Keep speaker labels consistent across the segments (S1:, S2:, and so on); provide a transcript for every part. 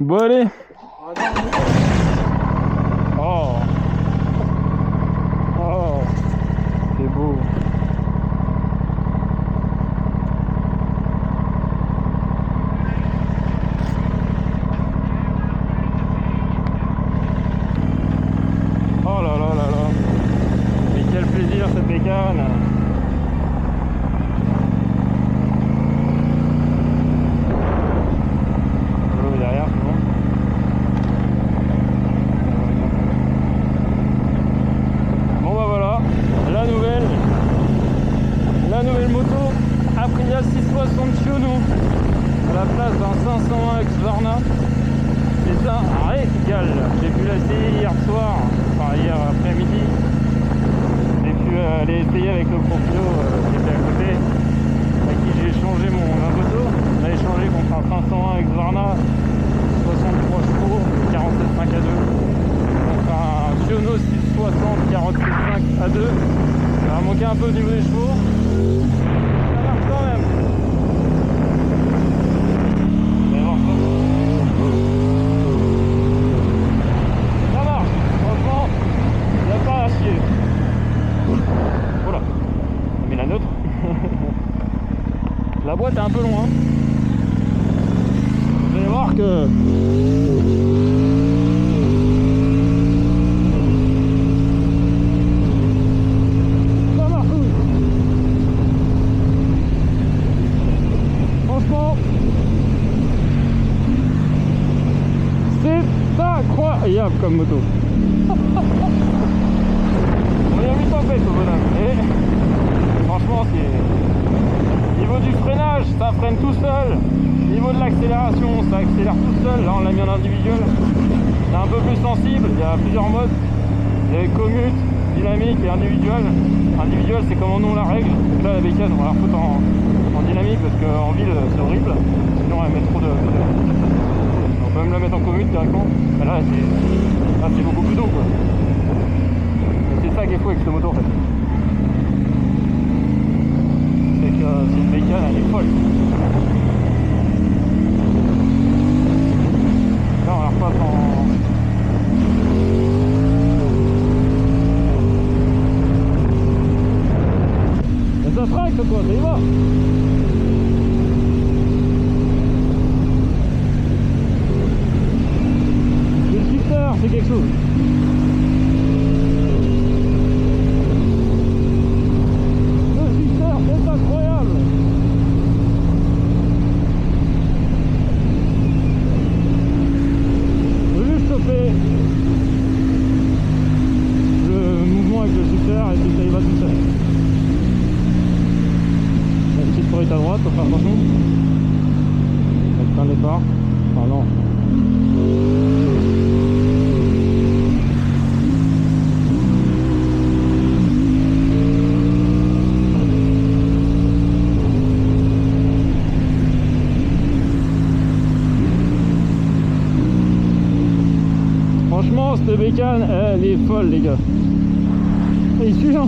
S1: Bon allez. Oh. Oh. C'est beau. Oh là là là là. Mais quel plaisir cette bécane. Derrière, c'est bon. Bon bah voilà, la nouvelle moto Aprilia 660 Chiono à la place d'un 501 Husqvarna. C'est un régal. J'ai pu l'essayer hier soir, enfin hier après-midi. J'ai pu aller essayer avec le proprio qui était à côté, à qui j'ai échangé ma moto. On a échangé contre un 501 Husqvarna 63 chevaux, 47.5 A2. Donc un Chiono 660 47.5 A2. Ça a manqué un peu au niveau des chevaux. Ça marche quand même. Mais bon, ça marche. Franchement, il n'y a pas à chier. Voilà. Mais la neutre. La boîte est un peu loin. Vous allez voir que ça marche. Franchement, c'est incroyable comme moto. On y a mis tempête au bonhomme. Et franchement, c'est niveau du freinage, ça freine tout seul. Niveau de l'accélération, ça accélère tout seul. Là, on l'a mis en individuel. C'est un peu plus sensible. Il y a plusieurs modes. Il y a commute, dynamique et individuel. Individuel, c'est comme on la règle. Donc là, la bécane, on va la refoutre en dynamique parce qu'en ville, c'est horrible. Sinon, elle met trop de. On peut même la mettre en commute directement. Mais là, c'est beaucoup plus doux, quoi. Et c'est ça qui est fou avec cette moto, en fait. C'est que c'est une bécane, elle est folle. Là, on la repasse en. Mais ça traque, quoi, ça y va. Le shifter, c'est quelque chose. Le shifter, c'est incroyable. Choper le mouvement avec le shifter et puis ça y va tout seul. La petite pourrite à droite, faut faire attention. Avec plein de départ. Enfin non. Franchement, cette bécane, elle est folle, les gars. Il suit, hein.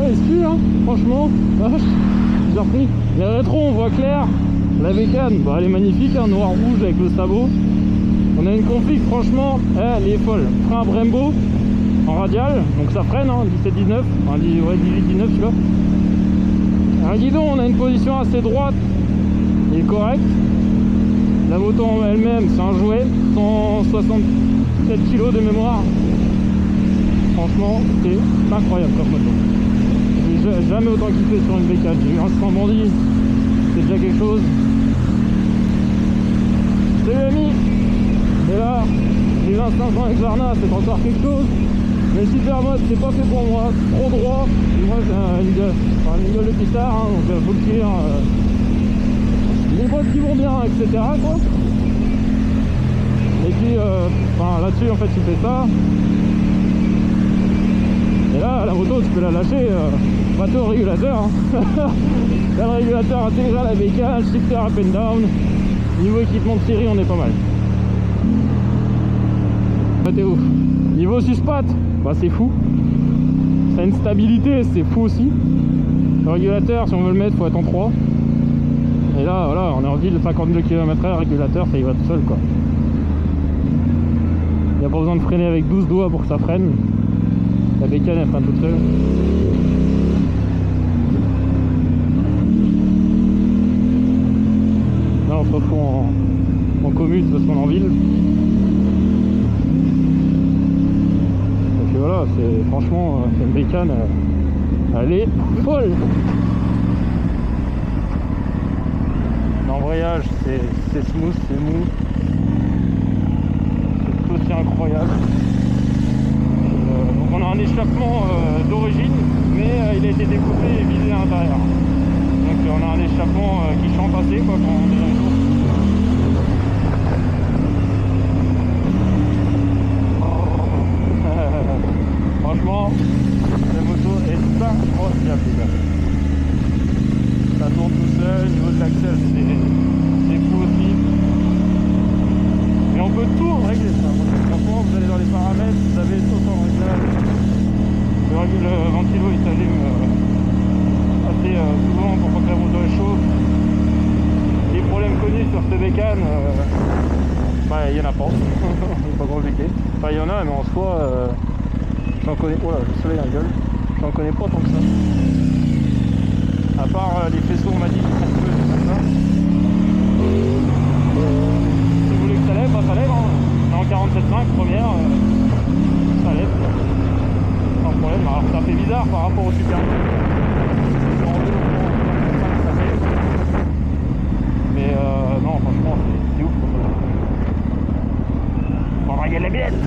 S1: Il suit, hein. Franchement, vache, j'ai repris. Les rétros, on voit clair. La bécane, bah, elle est magnifique, hein, noir-rouge avec le sabot. On a une config, franchement, elle est folle. Frein Brembo en radial, donc ça freine, hein, 17-19, enfin 18-19, tu vois. Un guidon, on a une position assez droite et correcte. La moto en elle-même, c'est un jouet, 167 kg de mémoire. Franchement, c'est incroyable comme moto. J'ai jamais autant kiffé sur une bécane. J'ai eu un 100 bandit, c'est déjà quelque chose. C'est l'ami. Et là, les 2500 Husqvarna, c'est encore quelque chose. Mais le super mode, c'est pas fait pour moi, trop droit. Et moi, j'ai une gueule de pistard, hein, donc faut le cuire. Les boîtes qui vont bien, etc. quoi. Et puis là-dessus en fait tu fais ça. Et là la moto tu peux la lâcher bateau au régulateur. Hein. Là, le régulateur intégré à la bécane, shifter up and down. Niveau équipement de série on est pas mal. T'es ouf. Niveau suspat, bah c'est fou. Ça a une stabilité, c'est fou aussi. Le régulateur si on veut le mettre faut être en 3. Et là, voilà, on est en ville, 52 km/h, régulateur, ça y va tout seul, quoi. Il n'y a pas besoin de freiner avec 12 doigts pour que ça freine. La bécane, elle freine toute seule. Là, on se retrouve en commute parce qu'on est en ville. Et puis voilà, c'est franchement, c'est une bécane, elle est folle. L'embrayage, c'est smooth, c'est mou. C'est aussi incroyable. Donc on a un échappement d'origine, mais il a été découpé et visé à l'intérieur. Donc on a un échappement qui chante assez, quoi, quand on est dans le jour. Franchement, la moto est incroyable, les gars. Ça tourne tout seul, au niveau de l'axel c'est fou aussi. Mais on peut tout régler ça. Franchement, vous allez dans les paramètres, vous avez tout en réglage. Le ventilo il s'allume assez souvent pour pas que la moto elle chauffe. Les problèmes connus sur cette bécane, bah il y en a pas. C'est pas compliqué. Enfin il y en a, mais en soi, j'en connais. Oh là, le soleil dans la gueule. J'en connais pas tant que ça. À part les faisceaux magiques qu'on peut, c'est comme ça. Si vous voulez que ça lève, bah ça lève. Hein. En 47.5, première, ça lève. Sans problème. Alors ça fait bizarre par rapport au super. Mais non, franchement, c'est ouf. Faudra qu'il y ait les billettes.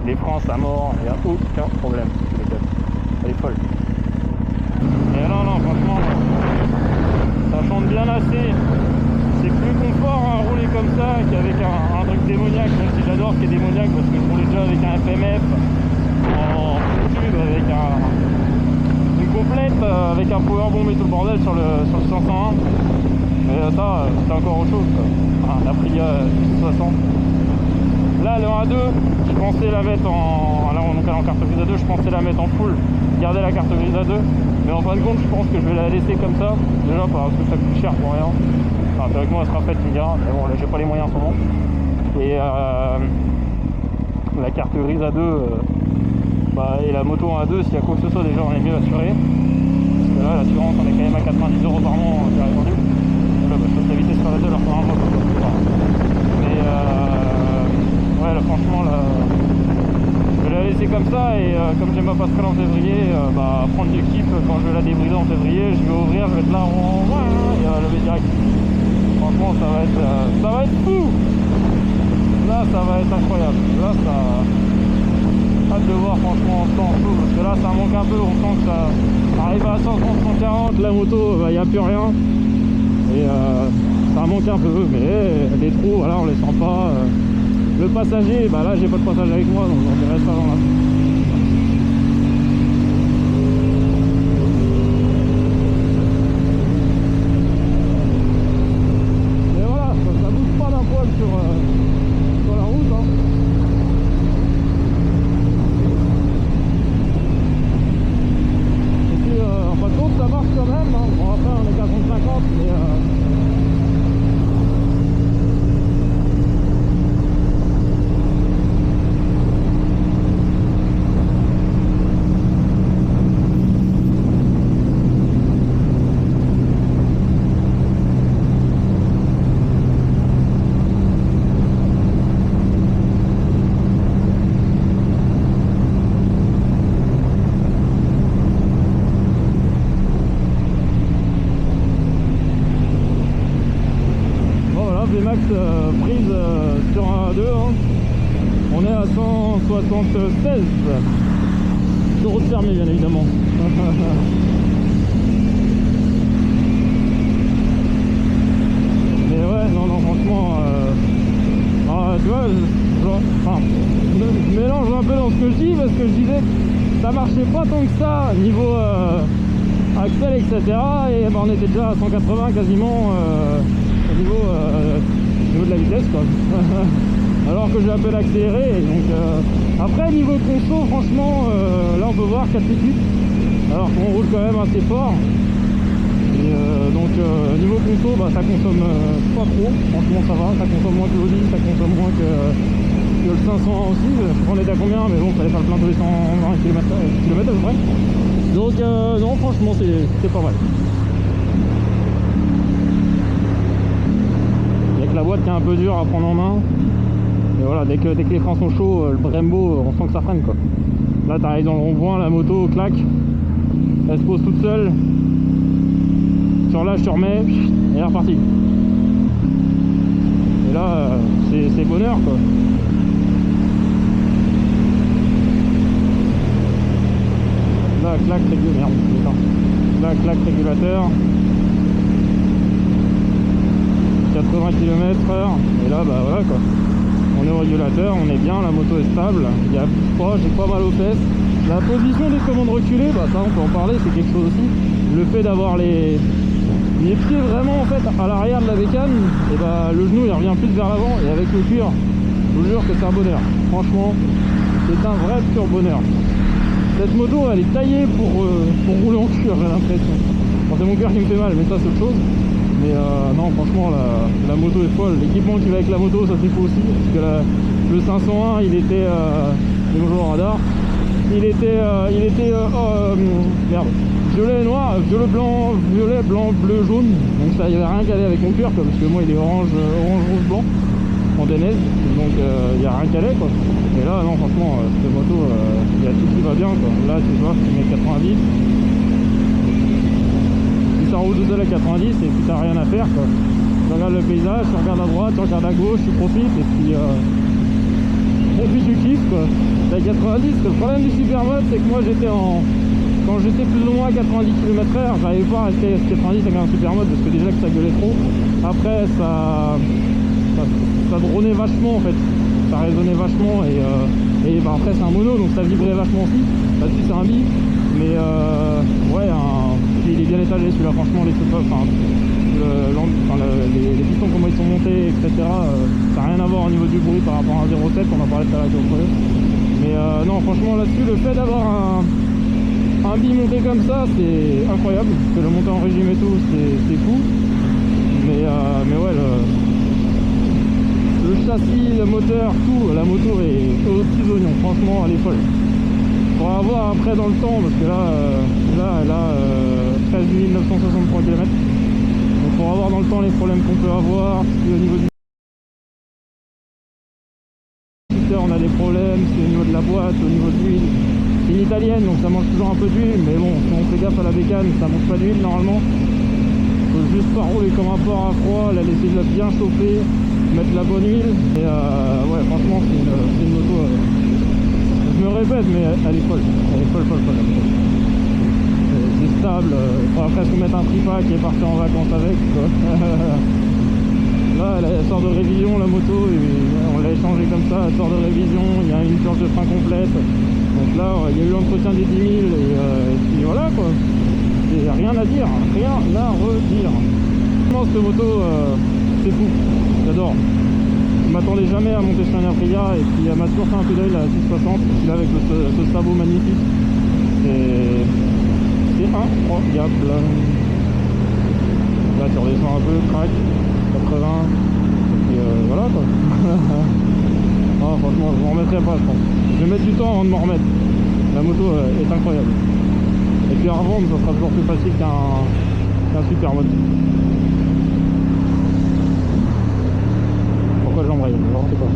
S1: Les freins, ça mord, il n'y a aucun problème. Elle est folle. Et non, franchement, ça chante bien assez. C'est plus confort à rouler comme ça qu'avec un truc démoniaque, même si j'adore ce qui est démoniaque parce que je roulais déjà avec un FMF en tube, avec une complète, avec un powerbomb et tout le bordel sur le 501. Mais ça, c'est encore autre chose, quoi. La Aprilia 60. Là, le 1.2, je pensais la mettre en... Là, on est en carte grise à 2, je pensais la mettre en full, garder la carte grise à 2. Mais en fin de compte, je pense que je vais la laisser comme ça. Déjà, parce que ça coûte cher pour rien. Enfin, théoriquement, elle sera faite, tu me diras. Mais bon, là, j'ai pas les moyens en ce moment. Et la carte grise à 2, bah, et la moto en A2, s'il y a quoi que ce soit, déjà, on est mieux assuré. Parce que là, l'assurance, on est quand même à 90 € par mois, j'ai répondu. Là, bah, je peux éviter sur la 2, leur faire un mois. Mais ouais, là, franchement, là, je vais la laisser comme ça. Et comme j'aime ma passerelle en février, bah, prendre du kiff quand je vais la débrider en février. Je vais ouvrir, je vais être là et lever direct. Franchement, ça va être fou. Là, ça va être incroyable. Là, ça... Hâte de voir, franchement, en temps fou. Parce que là, ça manque un peu. On sent que ça arrive à 130, 140. La moto, il n'y a plus rien. Et ça manque un peu. Mais les trous, voilà, on les sent pas. Le passager, bah là, j'ai pas de passager avec moi. Donc, on dirait ça dans la... sur la route, hein. Et puis en fin de compte ça marche quand même, hein. Bon après on est qu'à 150 mais Max prise sur un 2, hein. On est à 176 sur route fermée bien évidemment. Mais ouais, non franchement tu vois, je mélange un peu dans ce que je dis parce que je disais que ça marchait pas tant que ça niveau axel etc. Et ben, on était déjà à 180 quasiment au niveau de la vitesse quoi. Alors que j'ai un peu accéléré. Donc après niveau conso franchement là on peut voir 4 litres alors qu'on roule quand même assez fort. Et Niveau conso, bah, ça consomme pas trop, franchement ça va, ça consomme moins que l'Audi, ça consomme moins que le 501 aussi, je sais pas on était à combien, mais bon, il fallait faire le plein tous les 120 km à peu près. Donc non, franchement c'est pas mal. Il y a que la boîte qui est un peu dure à prendre en main, mais voilà, dès que les freins sont chauds, le Brembo, on sent que ça freine quoi. Là t'arrives dans le rond-point, la moto claque, elle se pose toute seule. Là je te remets et elle est repartie. Et là c'est bonheur quoi. Là claque régulateur. Merde, là claque régulateur. 80 km/h. Et là bah voilà quoi. On est au régulateur, on est bien, la moto est stable. Il y a j'ai pas mal aux fesses. La position des commandes reculées, bah ça on peut en parler, c'est quelque chose aussi. Le fait d'avoir les pieds vraiment en fait à l'arrière de la bécane, et bah le genou il revient plus vers l'avant, et avec le cuir, je vous jure que c'est un bonheur. Franchement, c'est un vrai pur bonheur. Cette moto elle est taillée pour rouler en cuir, j'ai l'impression. Bon, c'est mon cœur qui me fait mal, mais ça c'est autre chose. Mais non, franchement la moto est folle. L'équipement qui va avec la moto, ça c'est fou aussi, parce que le 501 il était bonjour radar, il était merde, violet, noir, violet, blanc, bleu, jaune. Donc ça, il n'y avait rien qu'à aller avec mon cuir quoi, parce que moi il est orange, rouge, blanc en DNS. Donc il n'y a rien qu'à aller quoi. Et là non franchement cette moto il y a tout qui va bien quoi. Là tu vois tu mets 90. Si ça roule tout seul à 90 et puis t'as rien à faire quoi. Tu regardes le paysage, tu regardes à droite, tu regardes à gauche, tu profites et puis tu kiffes quoi. T'as 90, le problème du supermode c'est que moi quand j'étais plus ou moins à 90 km/h, j'arrivais pas à rester à 90 avec un supermode parce que déjà que ça gueulait trop. Après ça drônait vachement en fait, ça résonnait vachement et bah, après c'est un mono donc ça vibrait vachement aussi. Là-dessus c'est un bi, mais ouais, il est bien étalé celui-là franchement, les pistons comment ils sont montés etc. Ça n'a rien à voir au niveau du bruit par rapport à un 0,7, on en parlait tout à l'heure. Mais non franchement là-dessus le fait d'avoir un bi monté comme ça c'est incroyable, parce que le monter en régime et tout c'est fou, mais ouais le châssis, le moteur, tout, la moto est aux petits oignons, franchement elle est folle. Faudra voir après dans le temps, parce que là elle a 13 963 km, donc faudra voir dans le temps les problèmes qu'on peut avoir, si au niveau du on a des problèmes, si au niveau de la boîte, au niveau de l'huile. C'est une italienne donc ça mange toujours un peu d'huile, mais bon si on fait gaffe à la bécane ça mange pas d'huile normalement. Faut juste pas rouler comme un porc à froid, la laisser bien chauffer, mettre la bonne huile et ouais franchement c'est une moto je me répète mais elle est folle, c'est stable, il faudra presque mettre un tripack et partir en vacances avec quoi. Là elle sort de révision la moto, et on l'a échangée comme ça, elle sort de révision, il y a une planche de frein complète. Donc là il y a eu l'entretien des 10 000 et puis voilà quoi. Et rien à dire, rien à redire. Franchement cette moto c'est fou, j'adore. Je m'attendais jamais à monter sur une Aprilia et puis elle m'a toujours fait un coup d'œil la 660, là avec ce sabot magnifique. C'est incroyable. Là tu redescends un peu, crac, 80, et puis voilà quoi. Ah, franchement je m'en remettrai pas je pense. Je vais mettre du temps avant de m'en remettre. La moto est incroyable. Et puis à revendre ça sera toujours plus facile qu'un supermode. Pourquoi j'embraye? Je ne sais pas.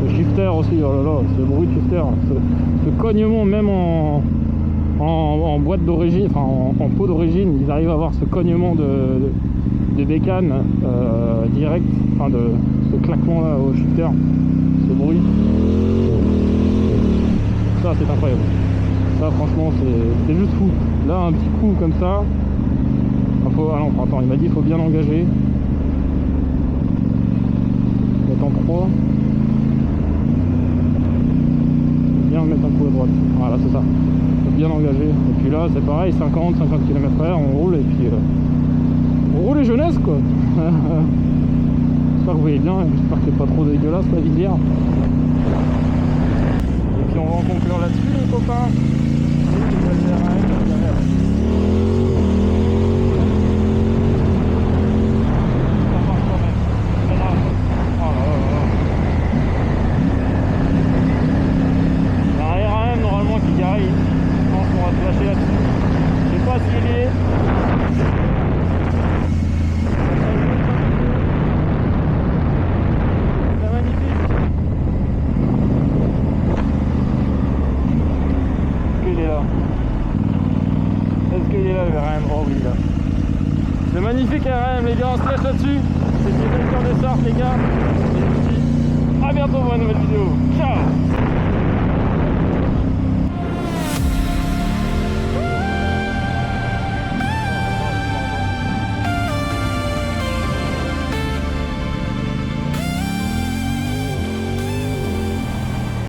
S1: Le shifter aussi, oh là là, ce bruit de shifter, ce cognement même en boîte d'origine, enfin en pot d'origine, ils arrivent à avoir ce cognement de bécane direct, enfin de ce claquement là au shifter, ce bruit. Ça c'est incroyable. Ça franchement c'est juste fou. Là un petit coup comme ça. Ah non, attends, il m'a dit il faut bien engager. Mettre en croix. Bien mettre un coup à droite. Voilà c'est ça. Faut bien engager. Et puis là c'est pareil, 50 km/h, on roule et puis on roule les jeunesses quoi. J'espère que vous voyez bien, j'espère qu'il n'y a pas trop dégueulasse la visière. Et puis on va en conclure là-dessus les copains. là le RM. Oh oui là. C'est magnifique RM les gars, on se lâche là-dessus. C'était le cœur de Sarthe les gars. Et puis, à bientôt pour une nouvelle vidéo. Ciao.